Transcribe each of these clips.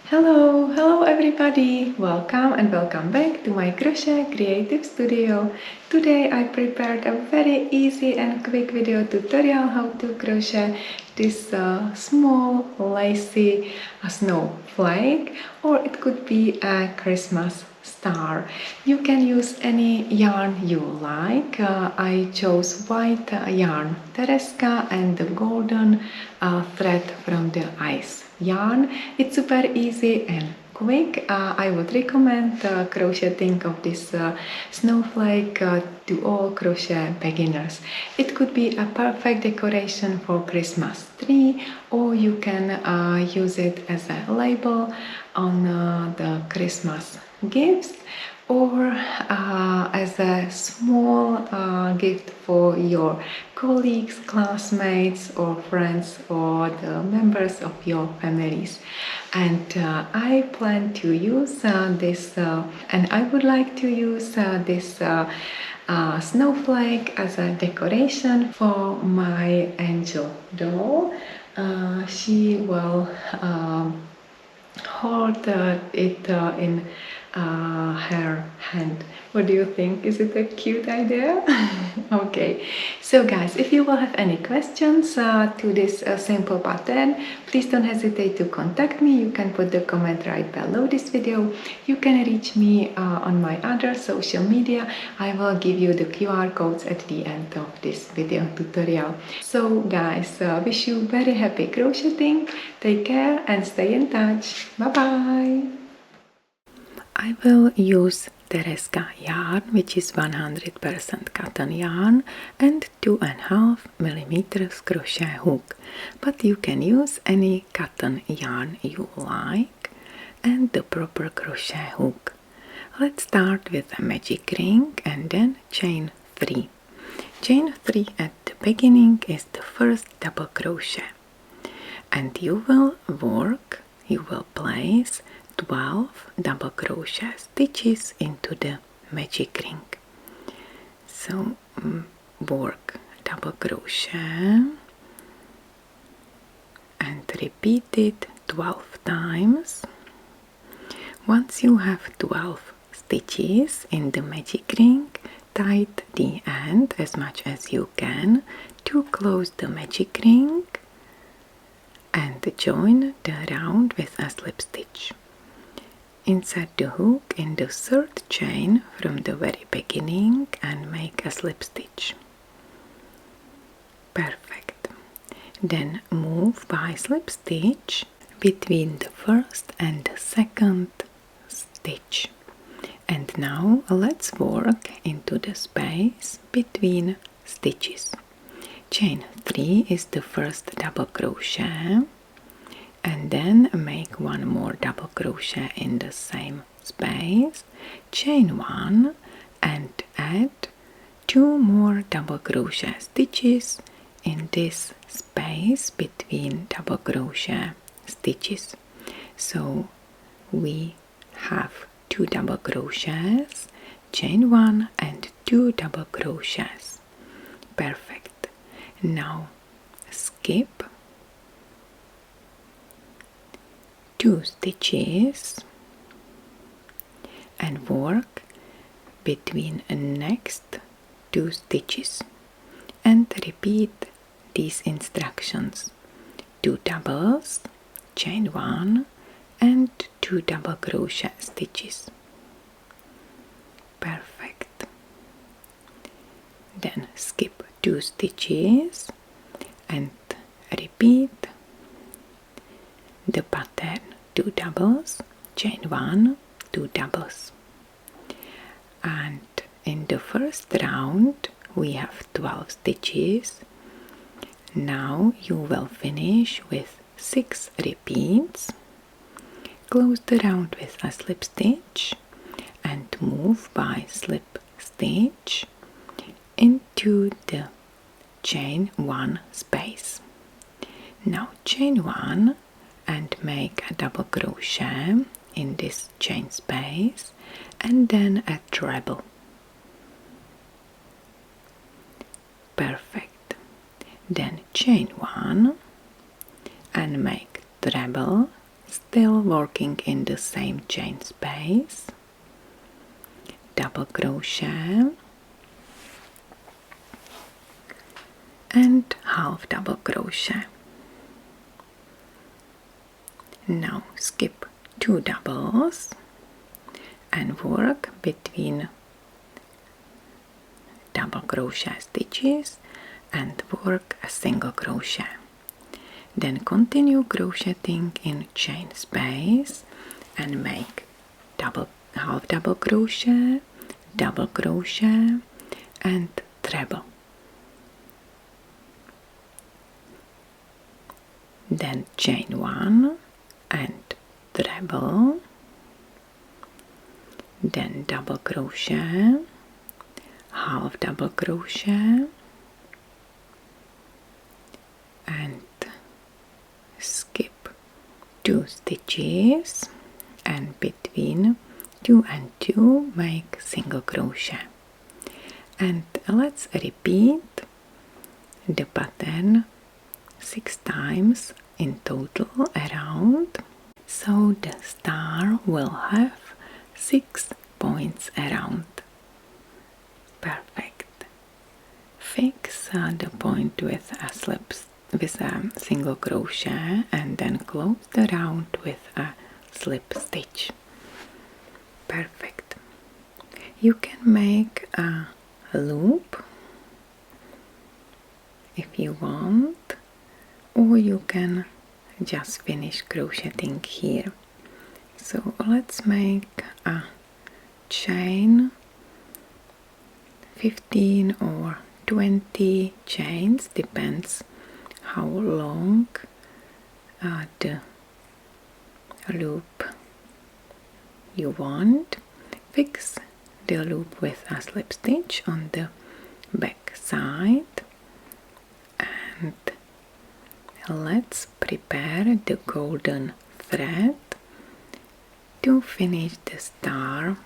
Hello everybody! Welcome and welcome back to my crochet creative studio. Today I prepared a very easy and quick video tutorial how to crochet this small lacy snowflake, or it could be a Christmas star. You can use any yarn you like. I chose white yarn Tereska and the golden thread from the ice yarn. It's super easy and quick. I would recommend crocheting of this snowflake to all crochet beginners. It could be a perfect decoration for Christmas tree, or you can use it as a label on the Christmas gifts, or as a small gift for your colleagues, classmates, or friends, or the members of your families. And I plan to use this, and I would like to use this snowflake as a decoration for my angel doll. She will hold it in her hand. What do you think? Is it a cute idea? Okay, so guys, if you will have any questions to this simple pattern, please don't hesitate to contact me. You can put the comment right below this video. You can reach me on my other social media. I will give you the QR codes at the end of this video tutorial. So guys, wish you very happy crocheting. Take care and stay in touch. Bye bye. I will use Tereska yarn, which is 100% cotton yarn, and 2.5 millimeters crochet hook, but you can use any cotton yarn you like and the proper crochet hook. Let's start with a magic ring and then chain 3. Chain 3 at the beginning is the first double crochet, and you will place 12 double crochet stitches into the magic ring. So work double crochet and repeat it 12 times. Once you have 12 stitches in the magic ring, tight the end as much as you can to close the magic ring and join the round with a slip stitch. Insert the hook in the third chain from the very beginning and make a slip stitch. Perfect. Then move by slip stitch between the first and the second stitch. And now let's work into the space between stitches. Chain 3 is the first double crochet, and then make one more double crochet in the same space, chain 1 and add 2 more double crochet stitches in this space between double crochet stitches. So we have 2 double crochets, chain 1 and 2 double crochets. Perfect. Now skip 2 stitches and work between the next 2 stitches and repeat these instructions. 2 doubles, chain 1 and 2 double crochet stitches. Perfect. Then skip 2 stitches and repeat the pattern. 2 doubles, chain 1, 2 doubles. And in the first round we have 12 stitches. Now you will finish with 6 repeats. Close the round with a slip stitch and move by slip stitch into the chain 1 space. Now chain 1 and make a double crochet in this chain space and then a treble. Perfect. Then chain 1 and make treble still working in the same chain space, double crochet and half double crochet. Now skip 2 doubles and work between double crochet stitches and work a single crochet. Then continue crocheting in chain space and make half double crochet, double crochet and treble. Then chain 1 and treble, then double crochet, half double crochet and skip 2 stitches and between 2 and 2 make single crochet. And let's repeat the pattern 6 times in total around, so the star will have 6 points around. Perfect. Fix the point with a single crochet and then close the round with a slip stitch. Perfect. You can make a loop if you want, or you can just finish crocheting here. So let's make a chain, 15 or 20 chains, depends how long the loop you want. Fix the loop with a slip stitch on the back side and let's prepare the golden thread to finish the star.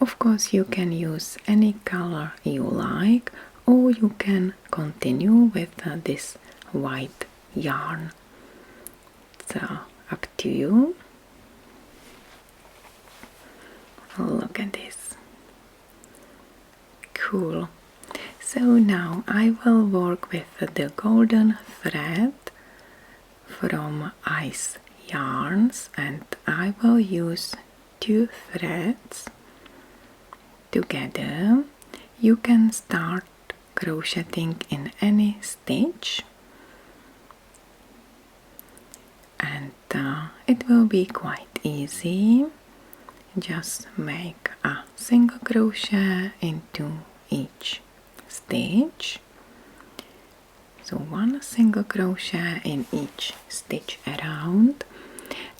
Of course, you can use any color you like, or you can continue with this white yarn. It's up to you. Look at this. Cool. So now I will work with the golden thread from Ice Yarns, and I will use 2 threads together. You can start crocheting in any stitch and it will be quite easy. Just make a single crochet into each stitch. So 1 single crochet in each stitch around,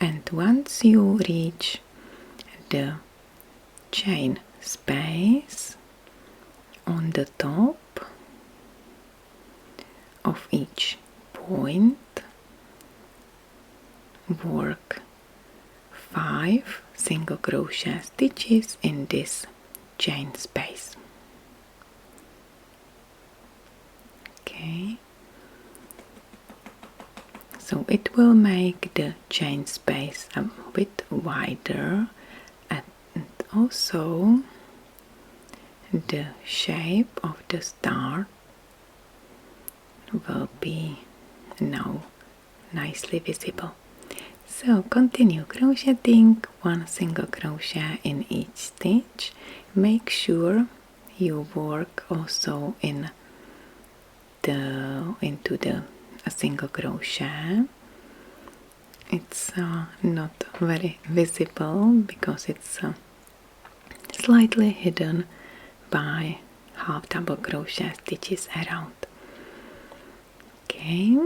and once you reach the chain space on the top of each point, work 5 single crochet stitches in this chain space. Okay, so it will make the chain space a bit wider, and also the shape of the star will be now nicely visible. So continue crocheting 1 single crochet in each stitch. Make sure you work also into the single crochet. It's not very visible because it's slightly hidden by half double crochet stitches around. Okay,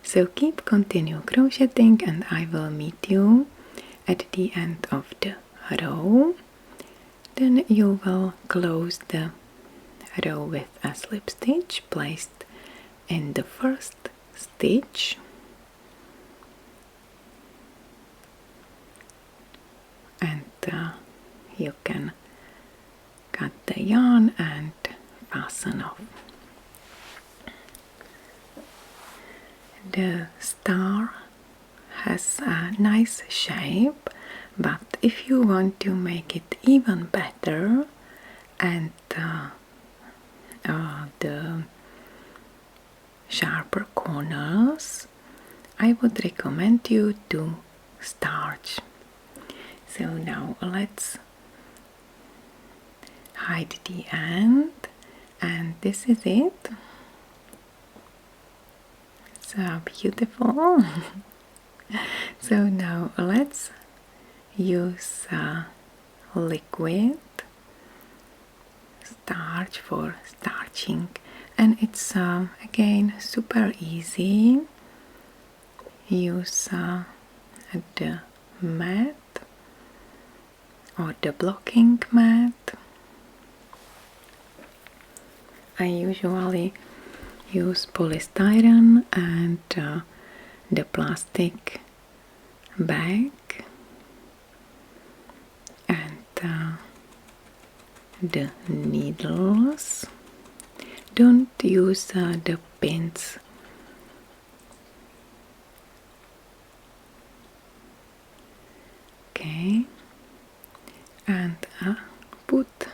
so continue crocheting and I will meet you at the end of the row. Then you will close the row with a slip stitch placed in the first stitch, and you can cut the yarn and fasten off. The star has a nice shape, but if you want to make it even better and the sharper corners, I would recommend you to starch. So now let's hide the end, and this is it. So beautiful. So now let's use liquid starch for starching, and it's again super easy. Use the mat or the blocking mat. I usually use polystyrene and the plastic bag and the needles. Don't use the pins. Okay, and put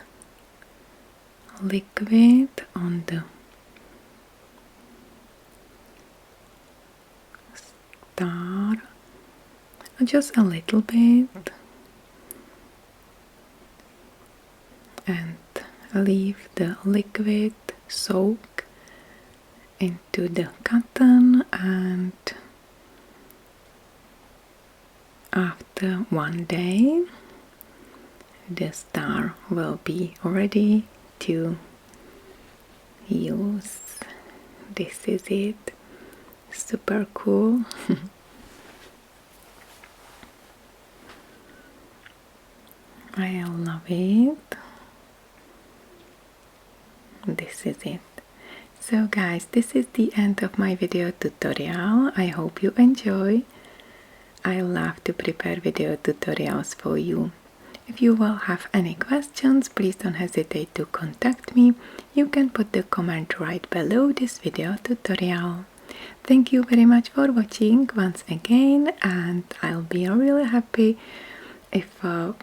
liquid on the star, just a little bit, and leave the liquid soak into the cotton, and after 1 day the star will be ready to use. This is it. Super cool. I love it. This is it. So guys, this is the end of my video tutorial. I hope you enjoy. I love to prepare video tutorials for you. If you will have any questions, please don't hesitate to contact me. You can put the comment right below this video tutorial. Thank you very much for watching once again, and I'll be really happy if we'll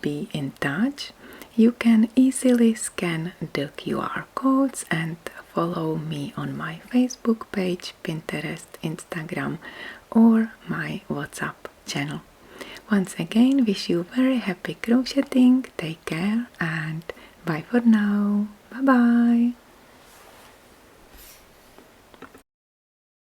be in touch. You can easily scan the QR codes and follow me on my Facebook page, Pinterest, Instagram, or my WhatsApp channel. Once again, wish you very happy crocheting. Take care and bye for now. Bye bye.